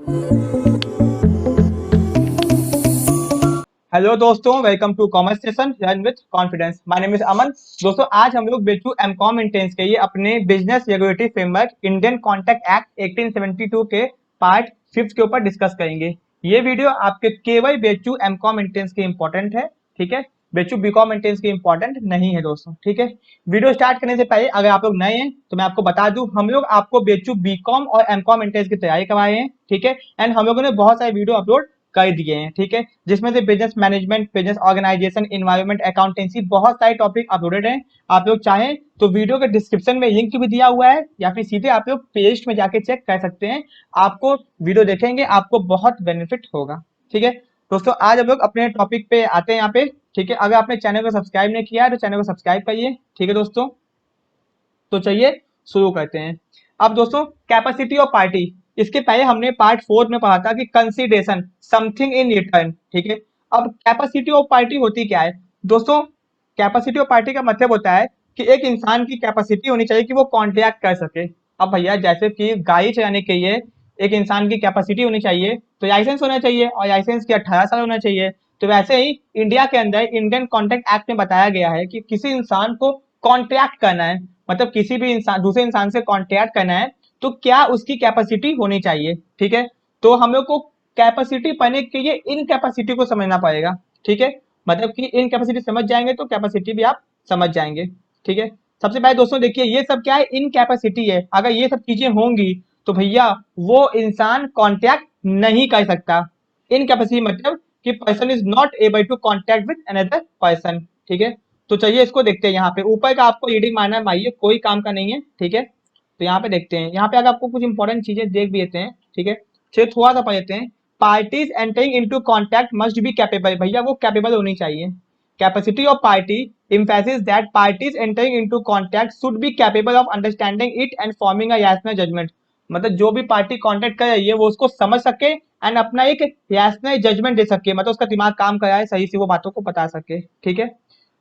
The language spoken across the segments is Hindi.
हेलो दोस्तों, welcome to commerce session learn with confidence. My name is Aman. दोस्तों, आज हम लोग बेचू एमकॉम इंटेंस के ये अपने business regulatory framework Indian contract act 1872 के पार्ट 5 के ऊपर डिस्कस करेंगे। ये वीडियो आपके केवल बेचू एमकॉम इंटेंस के इंपॉर्टेंट है, ठीक है। बेचू बीकॉम इंटेंस के इंपॉर्टेंट नहीं है दोस्तों, ठीक है। वीडियो स्टार्ट करने से पहले अगर आप लोग नए हैं तो मैं आपको बता दूं, हम लोग आपको बेचू बीकॉम और एमकॉम इंटेंस की तैयारी करवाए हैं, ठीक है। एंड हम लोगों ने बहुत सारे वीडियो अपलोड कर दिए हैं, ठीक है, जिसमें से business management, business organisation, environment, accountancy, बहुत सारे टॉपिक अपलोडेड हैं। आप लोग चाहें तो वीडियो के डिस्क्रिप्शन में लिंक भी दिया हुआ है, या फिर सीधे आप लोग प्लेलिस्ट में जाके चेक कर सकते हैं। आपको वीडियो देखेंगे, आपको बहुत बेनिफिट होगा, ठीक है। दोस्तों, आज हम लोग अपने टॉपिक पे आते हैं यहाँ पे, ठीक है। अगर आपने चैनल को सब्सक्राइब नहीं किया है तो चैनल को सब्सक्राइब करिए, ठीक है दोस्तों। तो चलिए शुरू करते हैं। अब दोस्तों, कैपेसिटी ऑफ पार्टी, इसके पहले हमने पार्ट 4 में पढ़ा था कि कंसीडरेशन समथिंग इन रिटर्न, ठीक है। अब कैपेसिटी ऑफ पार्टी होती क्या है दोस्तों? कैपेसिटी ऑफ पार्टी का मतलब होता है कि एक इंसान की कैपेसिटी होनी चाहिए कि वो कॉन्ट्रैक्ट कर सके। अब भैया, जैसे कि गाड़ी चलाने के लिए एक इंसान की कैपेसिटी होनी चाहिए तो लाइसेंस होना चाहिए, और लाइसेंस की 18 साल होना चाहिए। तो वैसे ही इंडिया के अंदर इंडियन कॉन्ट्रैक्ट एक्ट में बताया गया है कि किसी इंसान को कॉन्ट्रैक्ट करना है, मतलब किसी भी इंसान दूसरे इंसान से कॉन्ट्रैक्ट करना है, तो क्या उसकी कैपेसिटी होनी चाहिए, ठीक है। तो हम लोग को कैपेसिटी पाने के लिए इन कैपेसिटी को समझना पड़ेगा, ठीक है। मतलब कि इन कैपेसिटी समझ जाएंगे तो कैपेसिटी भी आप समझ जाएंगे, ठीक है। सबसे पहले दोस्तों देखिए, ये सब क्या है? इन कैपेसिटी है। अगर ये सब चीजें होंगी तो भैया वो इंसान कॉन्टैक्ट नहीं कर सकता। इन कैपेसिटी मतलब कि person is not able to contact with another person, ठीक है। तो चलिए इसको देखते हैं। यहाँ पे ऊपर का आपको रीडिंग मारना है, माइए, कोई काम का नहीं है, ठीक है। तो यहाँ पे देखते हैं, यहाँ पे अगर आपको कुछ इंपॉर्टेंट चीजें देख भी लेते हैं, ठीक है। चलिए थोड़ा सा पढ़ लेते हैं। Parties entering into contact must be capable, भैया वो कैपेबल होनी चाहिए। Capacity of party emphasizes that parties entering into contact should be capable of understanding it and forming a rational judgment। मतलब जो भी पार्टी कांटेक्ट कर रही है वो उसको समझ सके एंड अपना एक रैशनल जजमेंट दे सके, मतलब उसका दिमाग काम कराए, सही से वो बातों को बता सके, ठीक है।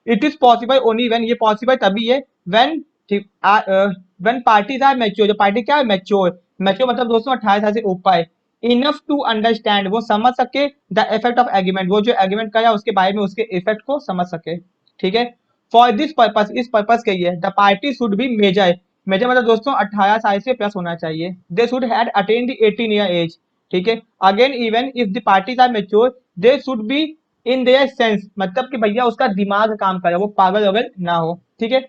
It is possible only when, ये पॉसिबल तभी है when when parties are mature, जो पार्टी क्या है? मैच्योर। मैच्योर मतलब दोस्तों 18 साल से ऊपर है। इनफ टू अंडरस्टैंड, वो समझ सके द इफेक्ट ऑफ एग्रीमेंट, वो जो एग्रीमेंट करा उसके बारे में उसके इफेक्ट को समझ सके, ठीक है। फॉर दिस पर्पस, इस पर्पस के लिए the party should be major. Major मतलब दोस्तों 18 साल से प्लस होना चाहिए। They should had attend 18 year age, ठीक है। Again even if the parties are mature they should be in their sense, मतलब कि भैया उसका दिमाग काम करे, वो पागल वगल ना हो, ठीक है।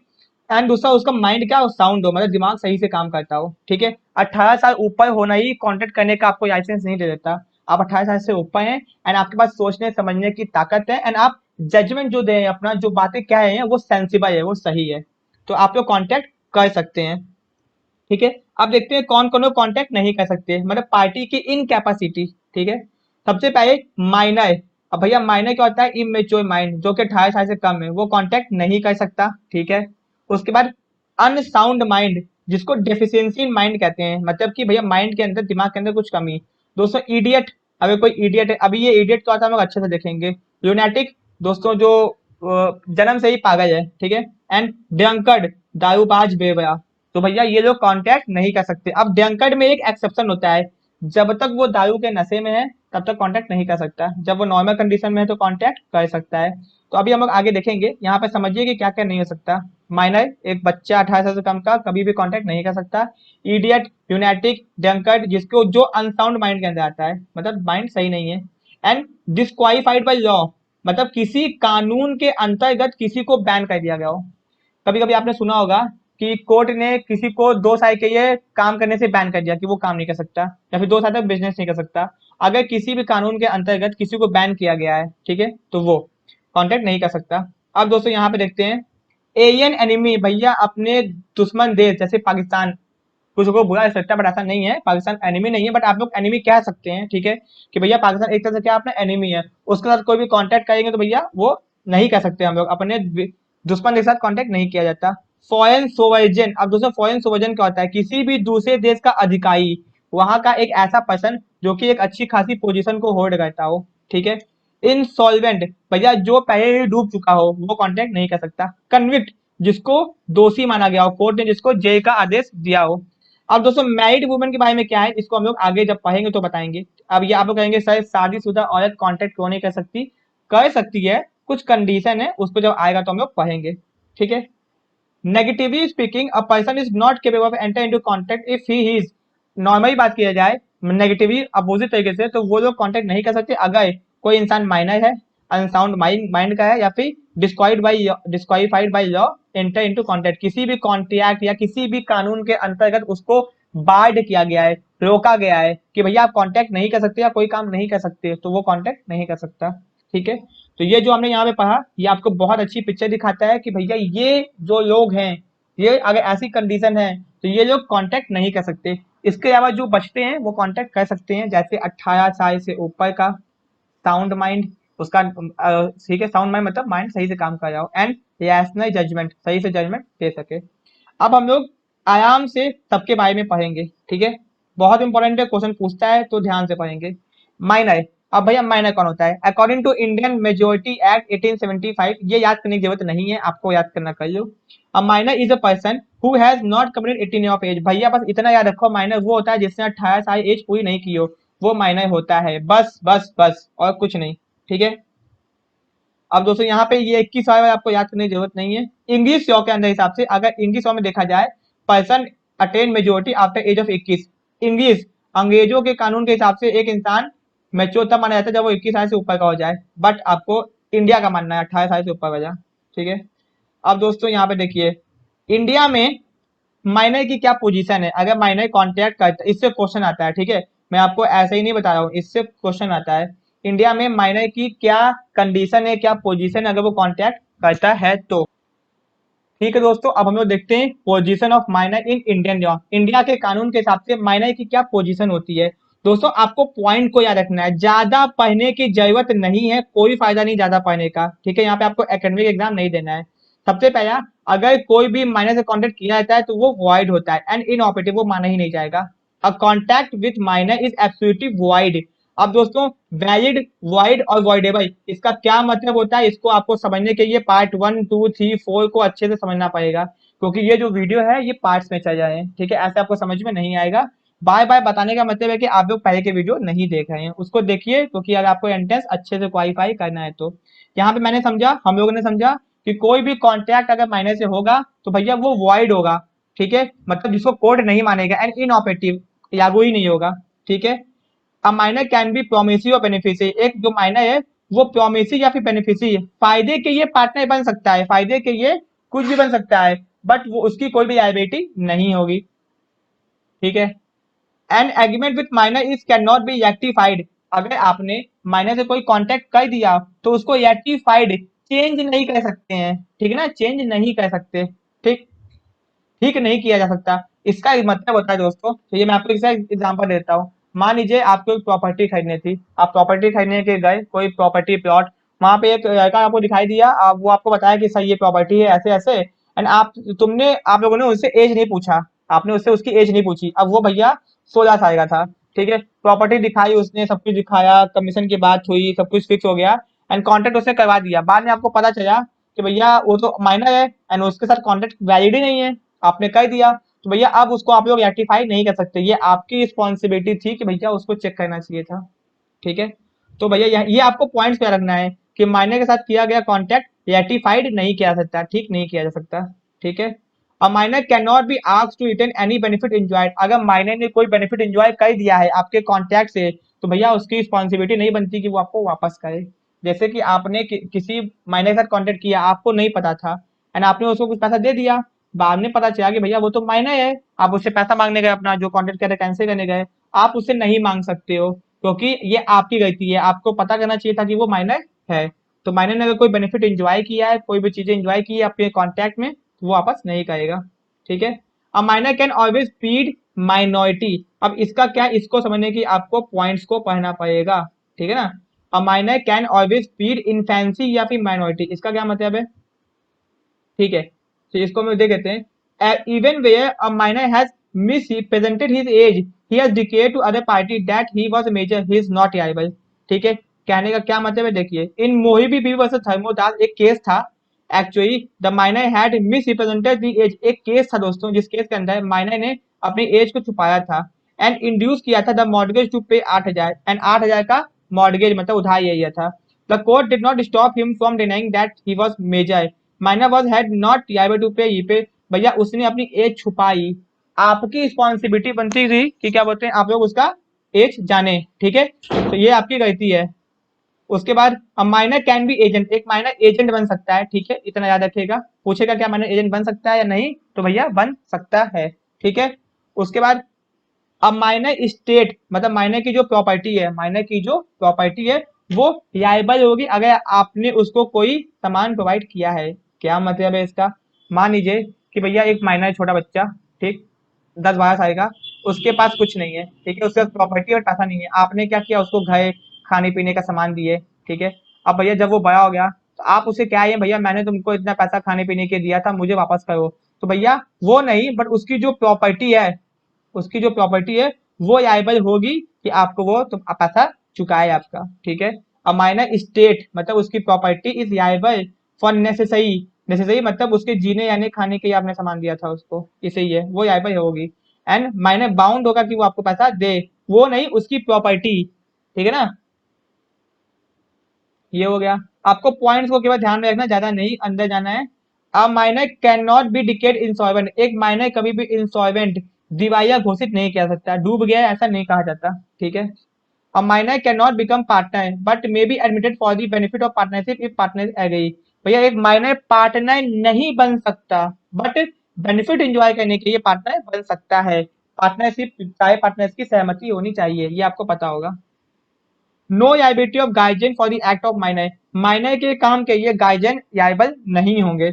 एंड दूसरा उसका माइंड क्या हो? साउंड हो, मतलब दिमाग सही से काम करता हो, ठीक है। 18 साल ऊपर होना ही कॉन्टेक्ट करने का आपको लाइसेंस नहीं दे देता। आप 18 साल से ऊपर हैं एंड आपके पास सोचने समझने की ताकत है, एंड आप जजमेंट जो दे अपना, जो बातें क्या है वो सेंसिबल है, वो सही है, तो आप लोग कॉन्टेक्ट कर सकते हैं, ठीक है। अब देखते हैं कौन कौन लोग कॉन्टेक्ट नहीं कर सकते, मतलब पार्टी की इनकैपेसिटी, ठीक है। सबसे पहले माइनर। अब भैया माइनर क्या होता है? इमेच्योर माइंड, जो कि 18 साल से कम है, वो कॉन्टेक्ट नहीं कर सकता, ठीक है। उसके बाद अनसाउंड माइंड, जिसको डेफिशिएंसी माइंड कहते हैं, मतलब कि भैया माइंड के अंदर, दिमाग के अंदर कुछ कमी। दोस्तों इडियट, अगर कोई इडियट है, अभी ये इडियट क्या होता है हम लोग अच्छे से देखेंगे। ल्यूनेटिक, दोस्तों जो जन्म से ही पागल है, ठीक है। एंड ड्रंकर्ड, दारूबाज बेवया, तो भैया ये लोग कांटेक्ट नहीं कर सकते। अब ड्रंकर्ड में एक एक्सेप्शन होता है, जब तक वो दारू के नशे में है तब तक कांटेक्ट नहीं कर सकता, जब वो नॉर्मल कंडीशन में है तो कांटेक्ट कर सकता है। तो अभी हम लोग आगे देखेंगे, यहाँ पे समझिए कि क्या क्या नहीं हो सकता। माइनर, एक बच्चा 18 साल से कम का कभी भी कांटेक्ट नहीं कर सकता। इडियट, यूनाइटिक, ड्रंकर्ड, जिसको जो अनसाउंड माइंड के अंदर आता है, मतलब माइंड सही नहीं है। एंड डिस्क्वालिफाइड बाय लॉ, मतलब किसी कानून के अंतर्गत किसी को बैन कर दिया गया हो। कभी कभी आपने सुना होगा कि कोर्ट ने किसी को 2 साल के लिए काम करने से बैन कर दिया कि वो काम नहीं कर सकता, या फिर 2 साल तक बिजनेस नहीं कर सकता। अगर किसी भी कानून के अंतर्गत किसी को बैन किया गया है, ठीक है, तो वो कॉन्टेक्ट नहीं कर सकता। अब दोस्तों यहाँ पे देखते हैं एलियन एनिमी, भैया अपने दुश्मन देश जैसे पाकिस्तान, कुछ को बुरा लग सकता है बट ऐसा नहीं है, पाकिस्तान एनिमी नहीं है, बट आप लोग एनिमी कह सकते हैं, ठीक है, कि भैया पाकिस्तान एक तरह से क्या अपना एनिमी है, उसके साथ कोई भी कांटेक्ट करेंगे तो भैया वो नहीं कर सकते, हम लोग अपने दुश्मन के साथ कांटेक्ट नहीं किया जाता। फॉरेन सोवर्जन, अब दोस्तों फॉरेन सोवर्जन क्या होता है? किसी भी दूसरे देश का अधिकारी, वहां का एक ऐसा पर्सन जो कि एक अच्छी खासी पोजीशन को होल्ड करता हो, ठीक है। इनसॉल्वेंट, भैया जो पहले ही डूब चुका हो वो कांटेक्ट नहीं कर सकता। कन्विक्ट, जिसको दोषी माना गया हो, कोर्ट ने जिसको जेल का आदेश दिया हो। अब दोस्तों मैरिड वुमेन के बारे में क्या है, इसको हम लोग आगे जब पढ़ेंगे तो बताएंगे। अब ये आप लोग कहेंगे सर शादीशुदा औरत कांटेक्ट क्यों नहीं कर सकती है, कुछ कंडीशन है, उसको जब आएगा तो हम लोग पढ़ेंगे, ठीक है। Negatively speaking a person is not capable of enter into contact if he is, normally बात किया जाए नेगेटिवली अपोजिट तरीके से, तो वो लोग कांटेक्ट नहीं कर सकते अगर कोई इंसान माइनर है, अनसाउंड माइंड का है, या फिर disqualified by law enter into contact, किसी भी कॉन्ट्रैक्ट या किसी भी कानून के अंतर्गत उसको बार्ड किया गया है, रोका गया है कि भैया आप कांटेक्ट नहीं कर सकते या कोई काम नहीं कर सकते, तो वो कांटेक्ट नहीं कर सकता, ठीक है। तो ये जो हमने यहाँ पे पढ़ा, ये आपको बहुत अच्छी पिक्चर दिखाता है कि भैया ये जो लोग हैं, ये अगर ऐसी कंडीशन है तो ये लोग कांटेक्ट नहीं कर सकते। इसके अलावा जो बचते हैं वो कांटेक्ट कर सकते हैं, जैसे 18 साल से ऊपर का, साउंड माइंड, उसका ठीक है, साउंड माइंड मतलब माइंड सही से काम कर रहा हो, एंड रैशनल जजमेंट, सही से जजमेंट दे सके। अब हम लोग आराम से सबके बारे में पढ़ेंगे, ठीक है। बहुत इंपॉर्टेंट है, क्वेश्चन पूछता है तो ध्यान से पढ़ेंगे। माइनर, अब भैया माइनर कौन होता है, according to Indian majority act 1875, ये याद करने की जरूरत नहीं है, आपको याद करना कर लो। A minor is a person who has not completed 18 year of age, भैया बस इतना याद रखो, माइनर वो होता है जिसने 18 साल एज पूरी नहीं की हो, वो माइनर होता है, बस बस बस, और कुछ नहीं, ठीक है। अब दोस्तों यहाँ पे ये 21 वाला आपको याद करने की जरूरत नहीं है। इंग्लिश लॉ के अंदर हिसाब से, अगर इंग्लिश लॉ में देखा जाए, person attain majority after age of 21, English अंग्रेजों के कानून के हिसाब से एक इंसान मेच्योर तब माना जाता है जब वो 21 साल से ऊपर का हो जाए, बट आपको इंडिया का मानना है 18 साल से ऊपर का जाए, ठीक है। अब दोस्तों यहाँ पे देखिए, इंडिया में माइनर की क्या पोजीशन है, अगर माइनर कॉन्टैक्ट करता है, इससे क्वेश्चन आता है, ठीक है। मैं आपको ऐसे ही नहीं बता रहा हूँ, इससे क्वेश्चन आता है, इंडिया में माइनर की क्या कंडीशन है, क्या पोजीशन है अगर वो कॉन्टैक्ट करता है तो, ठीक है दोस्तों। अब हम लोग देखते हैं position of minor in Indian law, India के कानून के हिसाब से माइनर की क्या पोजीशन होती है। दोस्तों आपको पॉइंट को याद रखना है, ज्यादा पढ़ने की जरूरत नहीं है, कोई फायदा नहीं ज्यादा पढ़ने का, ठीक है। यहाँ पे आपको एकेडमिक एग्जाम नहीं देना है। सबसे पहला, अगर कोई भी माइनर से कॉन्टेक्ट किया जाता है तो वो वॉइड होता है एंड इनऑपरेटिव, वो माना ही नहीं जाएगा। A contact with minor is absolutely void. अब दोस्तों वैलिड, वॉइड और वॉइडेबल, इसका क्या मतलब होता है, इसको आपको समझने के लिए पार्ट 1 2 3 4 को अच्छे से समझना पड़ेगा, क्योंकि ये जो वीडियो है ये पार्ट्स में चल जाए हैं, ठीक है, ऐसे आपको समझ में नहीं आएगा। बाय बाय बताने का मतलब है कि आप लोग पहले के वीडियो नहीं देख रहे हैं, उसको देखिए, क्योंकि अगर आपको एंट्रेंस अच्छे से क्वालिफाई करना है तो। यहाँ पे मैंने समझा, हम लोगों ने समझा कि कोई भी कॉन्ट्रैक्ट अगर माइनर से होगा तो भैया वो वॉइड होगा, ठीक है, मतलब जिसको कोर्ट नहीं मानेगा, एंड इनऑपरेटिव, लागू ही नहीं होगा, ठीक है। A minor can be promissory और बेनिफिशियरी, एक जो माइनर है वो प्रोमिसरी या फिर बेनिफिशियरी है, फायदे के ये पार्टनर बन सकता है, फायदे के ये कुछ भी बन सकता है, बट वो उसकी कोई भी लायबिलिटी नहीं होगी, ठीक है। An agreement with minor is can not be rectified, अगर आपने माइनर से कोई कॉन्टेक्ट कर दिया तो उसको रेक्टिफाइड, चेंज नहीं कर सकते हैं, ठीक है ना, चेंज नहीं कर सकते, ठीक, ठीक नहीं किया जा सकता। इसका मतलब होता है दोस्तों, तो ये मैं आपको इसका एग्जांपल देता हूँ। मान लीजिए आपको एक प्रॉपर्टी खरीदनी थी, आप प्रॉपर्टी खरीदने के गए, कोई प्रॉपर्टी प्लॉट, वहां पे एक लड़का आपको दिखाई दिया, वो आपको बताया कि सर ये प्रॉपर्टी है ऐसे ऐसे, एंड आप लोगों ने उससे एज नहीं पूछा, आपने उससे उसकी एज नहीं पूछी, अब वो भैया 16 साल का था, ठीक है। प्रॉपर्टी दिखाई उसने, सब कुछ दिखाया, कमीशन की बात हुई, सब कुछ फिक्स हो गया, एंड कॉन्ट्रैक्ट उसने करवा दिया, बाद में आपको पता चला कि भैया वो तो माइनर है एंड उसके साथ कॉन्ट्रैक्ट वैलिड ही नहीं है, आपने कर दिया, तो भैया अब उसको आप लोग रेक्टिफाई नहीं कर सकते, ये आपकी रिस्पॉन्सिबिलिटी थी कि भैया उसको चेक करना चाहिए था, ठीक है। तो भैया ये आपको पॉइंट्स पे रखना है कि माइनर के साथ किया गया कॉन्टैक्ट रेक्टिफाइड नहीं किया जा सकता, ठीक नहीं किया जा सकता, ठीक है। A minor can not be asked to return any benefit enjoyed, अगर माइनर ने कोई बेनिफिट एंजॉय कर दिया है आपके कॉन्टैक्ट से, तो भैया उसकी रिस्पॉन्सिबिलिटी नहीं बनती कि वो आपको वापस करे। जैसे कि आपने किसी माइनर के साथ कॉन्टैक्ट किया, आपको नहीं पता था, एंड आपने उसको कुछ पैसा दे दिया, बाद में पता चला कि भैया वो तो माइनर है, आप उससे पैसा मांगने गए, अपना जो कॉन्टेक्ट करे कैंसिल करने गए, आप उससे नहीं मांग सकते हो, क्योंकि ये आपकी गलती है, आपको पता करना चाहिए था कि वो माइनर है। तो माइनर ने अगर कोई बेनिफिट एंजॉय किया है, कोई भी चीजें एंजॉय की है अपने कॉन्टैक्ट में, तो वो वापस नहीं करेगा, ठीक है। A minor can always feed minority, अब इसका क्या, इसको समझने की आपको पॉइंट्स को पढ़ना पड़ेगा, ठीक है ना। अ minor can always feed infancy या फिर माइनॉरिटी, इसका क्या मतलब है, ठीक है। तो इसको हम देख लेते हैं, even where a minor has misrepresented his age, he has declared to other party that he was major, he is not liable, ठीक है। कहने का क्या मतलब है, देखिए इन मोहिबी बी वर्सेस थर्मोदास एक केस था, actually the minor had misrepresented the age. एक केस था दोस्तों जिस केस के अंदर माइनर ने अपनी एज को छुपाया था एंड इंड्यूस किया था द मॉर्गेज टू पे 8,000 एंड 8,000 का मॉर्गेज मतलब उधार ये लिया था। The court did not stop him from denying that he was major. Minor was had not able to pay. ये पे भैया उसने अपनी एज छुपाई, आपकी रिस्पॉन्सिबिलिटी बनती थी कि क्या बोलते हैं आप लोग उसका एज जाने, ठीक है, तो ये आपकी गलती है। उसके बाद अब माइनर कैन बी एजेंट, एक माइनर एजेंट बन सकता है, ठीक है, इतना याद रखिएगा। पूछेगा क्या माइनर एजेंट बन सकता है या नहीं, तो भैया बन सकता है, ठीक है। उसके बाद अब माइनर स्टेट मतलब माइनर की जो प्रॉपर्टी है, माइनर की जो प्रॉपर्टी है वो लायबल होगी अगर आपने उसको कोई सामान प्रोवाइड किया है। क्या मतलब है इसका? मान लीजिए कि भैया एक माइनर छोटा बच्चा, ठीक, 10-12 साल का, उसके पास कुछ नहीं है, ठीक है, उसके पास प्रॉपर्टी और पैसा नहीं है, आपने क्या किया उसको घर खाने पीने का सामान दिए, ठीक है। अब भैया जब वो बड़ा हो गया तो आप उसे क्या है, भैया मैंने तुमको इतना पैसा खाने पीने के दिया था मुझे वापस करो, तो भैया वो नहीं बट उसकी जो प्रॉपर्टी है, उसकी जो प्रॉपर्टी है वो लायबल होगी कि आपको वो तो पैसा चुकाए आपका, ठीक है। अ माइनर स्टेट मतलब उसकी property is liable for necessary, necessary मतलब उसके जीने यानी खाने के लिए आपने सामान दिया था उसको, इसे ही है वो लायबल होगी। एंड माइनर बाउंड होगा कि वो आपको पैसा दे, वो नहीं उसकी प्रॉपर्टी, ठीक है ना। ये हो गया। आपको पॉइंट्स को केवल ध्यान में रखना, ज्यादा नहीं अंदर जाना है। A minor can not be declared insolvent, एक माइनर कभी भी इंसॉल्वेंट दिवालिया घोषित नहीं किया सकता, डूब गया है ऐसा नहीं कहा जाता, ठीक है। A minor can not become partner but may be admitted for the benefit of partnership if partner agree. भैया एक माइनर पार्टनर नहीं बन सकता बट बेनिफिट एंजॉय करने के लिए पार्टनर बन सकता है। पार्टनरशिप चाहे पार्टनर्स की सहमति होनी चाहिए, ये आपको पता होगा। No liability of guardian for the act of minor, minor के काम के लिए गार्जियन लायबल नहीं होंगे।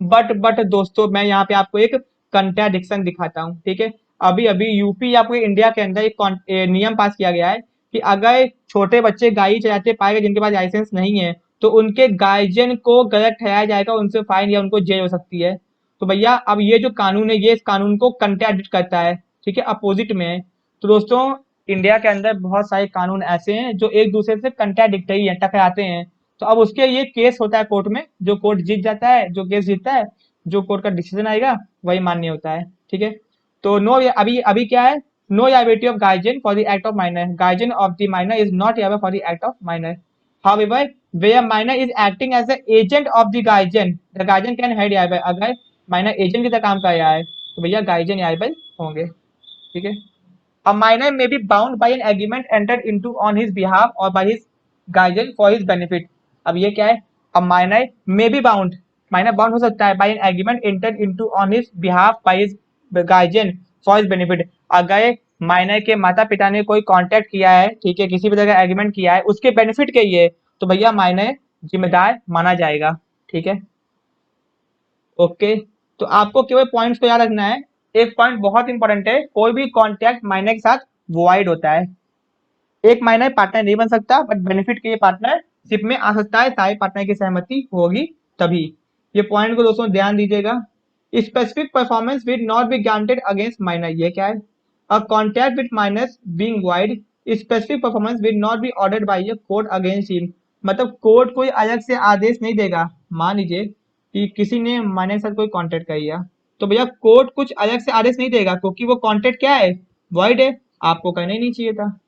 बट दोस्तों मैं यहाँ पे आपको एक कंट्राडिक्शन दिखाता हूँ, ठीक है। अभी अभी यूपी या कोई इंडिया के अंदर एक नियम पास किया गया है कि अगर छोटे बच्चे गाड़ी चलाते पाए गए जिनके पास लाइसेंस नहीं है तो उनके गार्जियन को गलत ठहराया जाएगा, उनसे फाइन या उनको जेल हो सकती है। तो भैया अब ये जो कानून है ये इस कानून को कंट्राडिक्ट करता है, ठीक है, अपोजिट में है। तो दोस्तों इंडिया के अंदर बहुत सारे कानून ऐसे हैं जो एक दूसरे से कंट्राडिक्टरी है, टकराते हैं। तो अब उसके ये केस होता है कोर्ट में, जो कोर्ट जीत जाता है, जो केस जीतता है, जो कोर्ट का डिसीजन आएगा वही मान्य होता है, ठीक है। तो नो, अभी अभी क्या है, no liability of guardian for the act of minor, guardian of the minor is not liable for the act of minor. However where minor is acting as the agent of the guardian can held liable, अगर माइनर एजेंट की तरह काम कर रहा है तो भैया गार्जियन लायबल होंगे, ठीक है। A minor may be bound by an agreement entered into on his behalf or by his guardian for his benefit। अब ये क्या है, a minor may be bound, minor bound हो सकता है by an agreement entered into on his behalf by his guardian for his benefit। अगर माइनर के माता पिता ने कोई कॉन्टेक्ट किया है, ठीक है, किसी भी तरह का एग्रीमेंट किया है उसके बेनिफिट के लिए, तो भैया माइनर जिम्मेदार माना जाएगा, ठीक है। ओके, तो आपको केवल पॉइंट्स को याद रखना है। एक पॉइंट बहुत इंपॉर्टेंट है, कोई भी कॉन्ट्रैक्ट माइनर के साथ वॉइड होता है। एक माइनर पार्टनर नहीं बन सकता बट बेनिफिट के लिए पार्टनरशिप में आ सकता है, सारे पार्टनर की सहमति होगी तभी। ये पॉइंट को दोस्तों ध्यान दीजिएगा। Specific performance will not be granted against minor, ये क्या है, a contract with minors being void, specific performance will not be ordered by a court against him. मतलब कोर्ट कोई अलग से आदेश नहीं देगा। मान लीजिए कि किसी ने माइनर के साथ कोई कॉन्ट्रैक्ट कर लिया, तो भैया कोर्ट कुछ अलग से आदेश नहीं देगा क्योंकि वो कॉन्ट्रैक्ट क्या है, वॉइड है, आपको करना ही नहीं चाहिए था।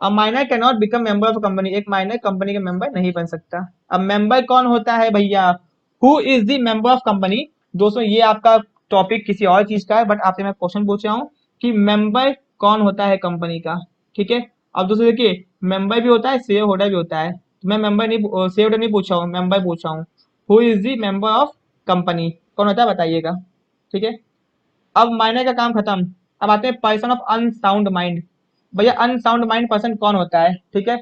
अब minor can not become member of company, एक माइनर कंपनी का मेंबर नहीं बन सकता। अब मेंबर कौन होता है भैया, who is the member of company. दोस्तों ये आपका टॉपिक किसी और चीज का है बट आपसे मैं क्वेश्चन पूछ रहा हूँ कि मेंबर कौन होता है कंपनी का, ठीक है। अब दोस्तों देखिए मेंबर भी होता है शेयर होल्डर भी होता है, तो मैं मेंबर नहीं शेयर होल्डर नहीं पूछा हूँ, मेंबर पूछा हूँ। Who is the member of company कौन होता है बताइएगा, ठीक है। अब माइनर का काम खत्म। अब आते हैं पर्सन ऑफ अनसाउंड माइंड। भैया अनसाउंड माइंड पर्सन कौन होता है, ठीक है।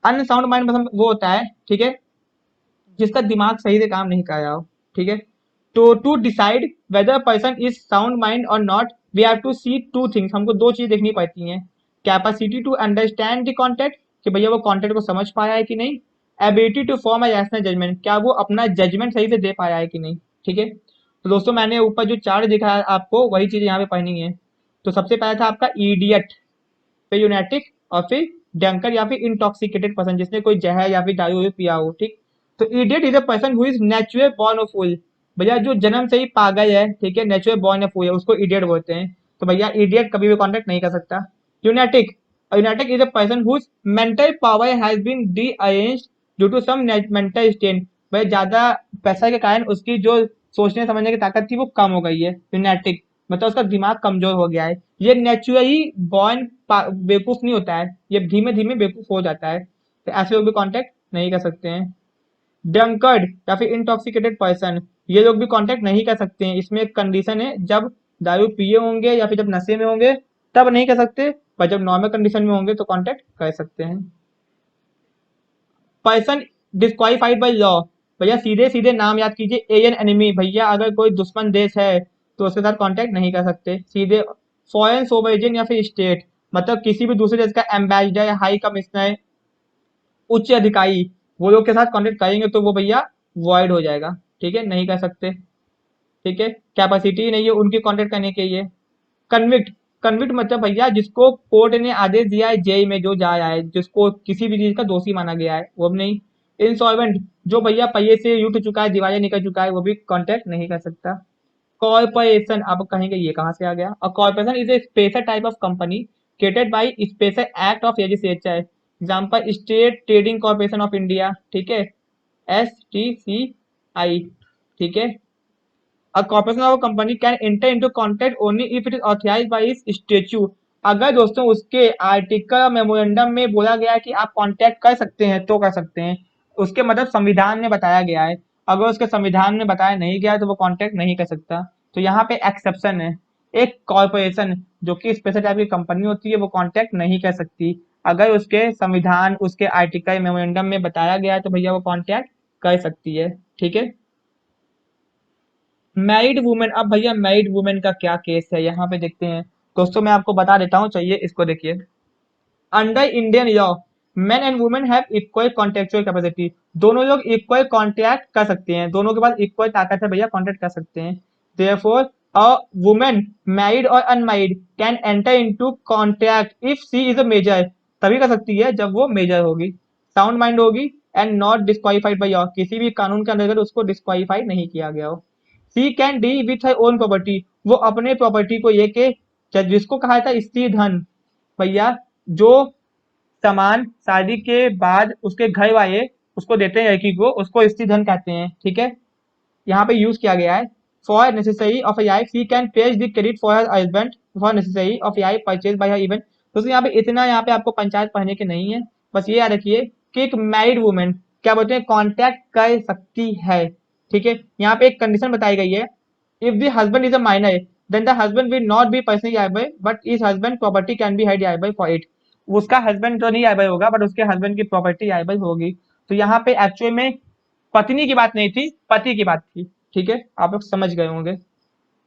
अनसाउंड माइंड पर्सन वो होता है, ठीक है, जिसका दिमाग सही से काम नहीं कर रहा हो, ठीक है। तो to decide whether person is sound mind और not we have to see two things, हमको दो चीज देखनी पड़ती हैं। Capacity to understand the contract, कि भैया वो कॉन्टेक्ट को समझ पाया है कि नहीं। Ability to form a rational judgement, क्या वो अपना जजमेंट सही से दे पाया है कि नहीं, ठीक है। तो दोस्तों मैंने ऊपर जो चार्ट दिखाया आपको वही चीज यहाँ पे पढ़नी है। तो सबसे पहला था आपका इडियट, फिर यूनेटिक और फिर डंकर या फिर इंटॉक्सिकेटेड पर्सन जिसने कोई जहर या फिर दारू पिया हो, ठीक। तो idiot is a person who is natural born of fool. भैया जो जन्म से ही पागल है, ठीक है, नेचुरल बॉर्न ऑफ फूल है, उसको इडियट बोलते हैं। तो भैया इडियट कभी भी कॉन्टेक्ट नहीं कर सकता। Lunatic, lunatic is a person whose mental power has been deranged due to some mental strain. भाई ज्यादा पैसा के कारण उसकी जो सोचने समझने की ताकत थी वो कम हो गई है, यूनाटिक मतलब उसका दिमाग कमजोर हो गया है। ये नेचुरली बॉर्न बेवकूफ नहीं होता है, ये धीमे धीमे बेवकूफ हो जाता है। तो ऐसे लोग भी कांटेक्ट नहीं कर सकते हैं। ड्रंकर्ड या फिर इंटॉक्सिकेटेड पर्सन, ये लोग भी कांटेक्ट नहीं कर सकते हैं। इसमें एक कंडीशन है, जब दारू पिए होंगे या फिर जब नशे में होंगे तब नहीं कर सकते, पर जब नॉर्मल कंडीशन में होंगे तो कांटेक्ट कर सकते हैं। पर्सन डिस्क्वालिफाइड बाय लॉ, भैया सीधे सीधे नाम याद कीजिए, एलियन एनिमी। भैया अगर कोई दुश्मन देश है तो उसके साथ कांटेक्ट नहीं कर सकते सीधे। फॉरेन सोवरेन या फिर स्टेट, मतलब किसी भी दूसरे देश का एम्बेसडर या हाई कमिश्नर, उच्च अधिकारी, वो लोग के साथ कांटेक्ट करेंगे तो वो भैया वॉइड हो जाएगा, ठीक है, नहीं कर सकते। ठीक है, कैपेसिटी नहीं है उनकी कांटेक्ट करने के लिए। कन्विक्ट, कन्विक्ट मतलब भैया जिसको कोर्ट ने आदेश दिया है जेल में जो जा रहा है, जिसको किसी भी चीज का दोषी माना गया है, वो भी नहीं। इंसॉल्वेंट, जो भैया पहिए से उठ चुका है, दिवालिया निकल चुका है, वो भी कांटेक्ट नहीं कर सकता। कॉर्पोरेशन, आप कहेंगे ये कहाँ से आ गया? A corporation is a special type of company created by special act of legislature. Example state trading corporation of India, ठीक है, STCI, ठीक है। A corporation of a company can enter into contract only if it is authorized by its statute। अगर दोस्तों उसके आर्टिकल मेमोरेंडम में बोला गया है कि आप कांटेक्ट कर सकते हैं तो कर सकते हैं, उसके मतलब संविधान में बताया गया है। अगर उसके संविधान में बताया नहीं गया है तो वो कांटेक्ट नहीं कर सकता। तो यहाँ पे एक्सेप्शन है। एक कॉर्पोरेशन जो कि स्पेशल टाइप की कंपनी होती है वो कांटेक्ट नहीं कर सकती, अगर उसके संविधान उसके आर्टिकल मेमोरेंडम में बताया गया है तो भैया वो कांटेक्ट कर सकती है, ठीक है। मैरिड वुमेन, अब भैया मैरिड वुमेन का क्या केस है यहाँ पे देखते हैं। दोस्तों मैं आपको बता देता हूँ, चाहिए इसको देखिए। Under Indian law main and women have equal contractual capacity. दोनों लोग इक्वल कॉन्ट्रैक्ट कर सकते हैं, दोनों के पास इक्वल ताकत है भैया, कॉन्ट्रैक्ट कर सकते हैं। देयरफॉर अ वुमेन मैरिड और unmarried can enter into contract if she is a major. तभी कर सकती है जब वो मेजर होगी, साउंड माइंड होगी, and not disqualified by law, किसी भी कानून के अंतर्गत उसको डिस्क्वालीफाई नहीं किया गया हो। She can deal with her own property, वो अपने प्रॉपर्टी को लेके, जिसको कहा था स्त्री धन, भैया जो सामान शादी के बाद उसके घर वाले उसको देते हैं लड़की को, उसको स्त्री धन कहते हैं, ठीक है। यहाँ पे यूज किया गया है। For necessary of a wife she can pledge the credit for her husband for necessary of a wife purchased by her even। दोस्तों यहाँ पे इतना, यहाँ पे आपको पंचायत पढ़ने की नहीं है, बस ये याद रखिए कि एक मैरिड वुमेन क्या बोलते हैं कॉन्टैक्ट कर सकती है, ठीक है। यहाँ पे एक कंडीशन बताई गई है, if the husband is a minor then the husband will not be personally liable but is husband property can be held liable for it. उसका हस्बैंड तो नहीं liable होगा बट उसके हस्बैंड की प्रॉपर्टी liable होगी। तो यहाँ पे एक्चुअल में पत्नी की बात नहीं थी, पति की बात थी, ठीक है, आप लोग समझ गए होंगे।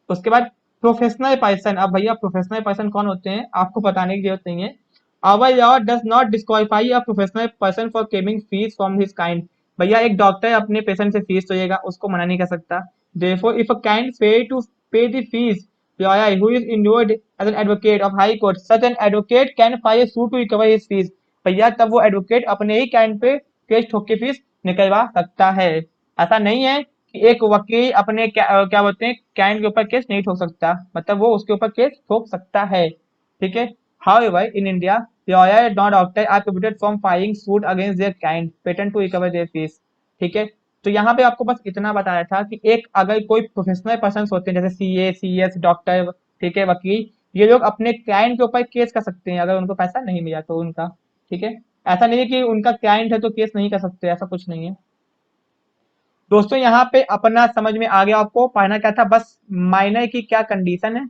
उसके बाद प्रोफेशनल पर्सन, अब भैया प्रोफेशनल पर्सन कौन होते हैं आपको बताने की जरूरत नहीं है। Our law does not disqualify a professional person for claiming fees from his kind. भैया एक डॉक्टर अपने पेशेंट से फीस तो लेगा, उसको मना नहीं कर सकता। Therefore if a client fail to pay the fees lawyer who is enrolled as an advocate of high court, such an advocate can file a suit to recover his fees। भैया तब वो एडवोकेट अपने ही कैंड पे केस ठोक के फीस निकलवा सकता है। ऐसा नहीं है कि एक वकील अपने क्या बोलते हैं क्लाइंट के ऊपर केस नहीं ठोक सकता, मतलब वो उसके ऊपर केस ठोक सकता है, ठीक है। However in India lawyer not doctor are prohibited from filing suit against their client patent to recover their fees, ठीक है। तो यहाँ पे आपको बस इतना बताया था कि एक अगर कोई प्रोफेशनल पर्सन होते हैं जैसे सीए सीएस डॉक्टर, ठीक है, वकील, ये लोग अपने क्लाइंट के ऊपर केस कर सकते हैं अगर उनको पैसा नहीं मिला तो उनका, ठीक है। ऐसा नहीं है कि उनका क्लाइंट है तो केस नहीं कर सकते, ऐसा कुछ नहीं है। दोस्तों यहाँ पे अपना समझ में आ गया, आपको पढ़ना क्या था, बस माइनर की क्या कंडीशन है,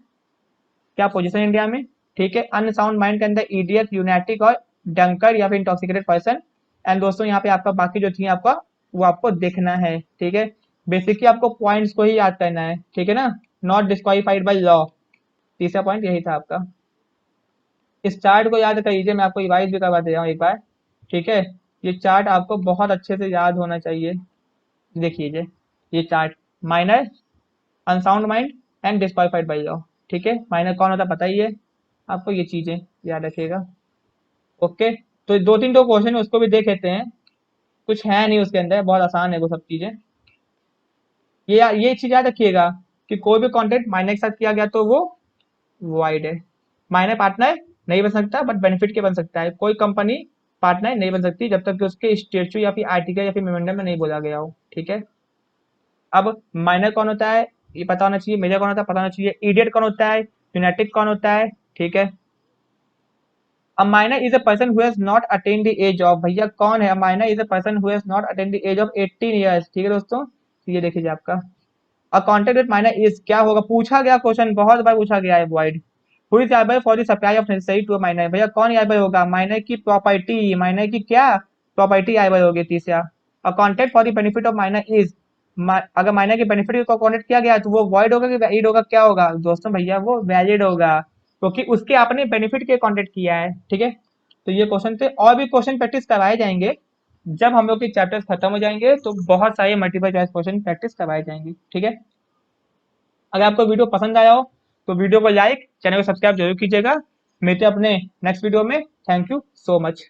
क्या पोजीशन इंडिया में, ठीक है। अनसाउंड माइंड के अंदर इडियट, यूनाटिक और डंकर या फिर इंटॉक्सिकेटेड पर्सन। एंड दोस्तों यहाँ पे आपका बाकी जो थी आपका वो आपको देखना है, ठीक है। बेसिकली आपको पॉइंट्स को ही याद करना है, ठीक है ना। नॉट डिस्क्वालीफाइड बाय लॉ, तीसरा पॉइंट यही था आपका। इस चार्ट को याद कर लीजिए, मैं आपको रिवाइज भी करवा दे रहा हूँ एक बार, ठीक है। ये चार्ट आपको बहुत अच्छे से याद होना चाहिए। देखिए ये chart, minor, unsound mind and disqualified by law, ठीक है। माइनर कौन होता है पता ही है आपको, ये चीजें याद रखिएगा, ओके। तो दो तीन क्वेश्चन उसको भी देख लेते हैं। कुछ है नहीं उसके अंदर, बहुत आसान है वो सब चीजें। ये चीज याद रखिएगा कि कोई भी कॉन्ट्रैक्ट माइनर के साथ किया गया तो वो वॉइड है। माइनर पार्टनर नहीं बन सकता बट बेनिफिट के बन सकता है। कोई कंपनी पार्टनर नहीं बन सकती जब तक कि उसके स्टेचू या फिर आर्टिकल या फिर मेमोरेंडम में नहीं बोला गया हो, ठीक है। अब माइनर कौन होता है ये पता होना चाहिए, मेजर कौन होता है पता होना चाहिए, इडियट कौन होता है, यूनाइटेड कौन होता है, ठीक है। A minor is a person who has not attained the age of, भैया कौन है? A minor is a person who has not attained the age of 18 years, ठीक है दोस्तों। तो ये देखिए आपका अ कॉन्ट्रैक्ट विद माइनर इज क्या होगा, पूछा गया क्वेश्चन, बहुत बार पूछा गया है void. Who is liable for the supply of necessary to minor, भैया कौन लायबल होगा? माइनर की प्रॉपर्टी, माइनर की क्या प्रॉपर्टी लायबल होगी। तीसरा a contract for the benefit of minor is, अगर माइनर के बेनिफिट को कॉन्ट्रैक्ट किया गया तो वो वॉइड होगा कि वैलिड होगा, क्या होगा दोस्तों? भैया वो वैलिड होगा क्योंकि उसके अपने बेनिफिट के कॉन्ट्रैक्ट किया है, ठीक है। तो ये क्वेश्चन थे, और भी क्वेश्चन प्रैक्टिस करवाए जाएंगे जब हम लोग के चैप्टर्स खत्म हो जाएंगे, तो बहुत सारे मल्टीपल चॉइस क्वेश्चन प्रैक्टिस करवाए जाएंगे, ठीक है। अगर आपको वीडियो पसंद आया हो तो वीडियो को लाइक, चैनल को सब्सक्राइब जरूर कीजिएगा। मिलते हैं अपने नेक्स्ट वीडियो में। Thank you so much.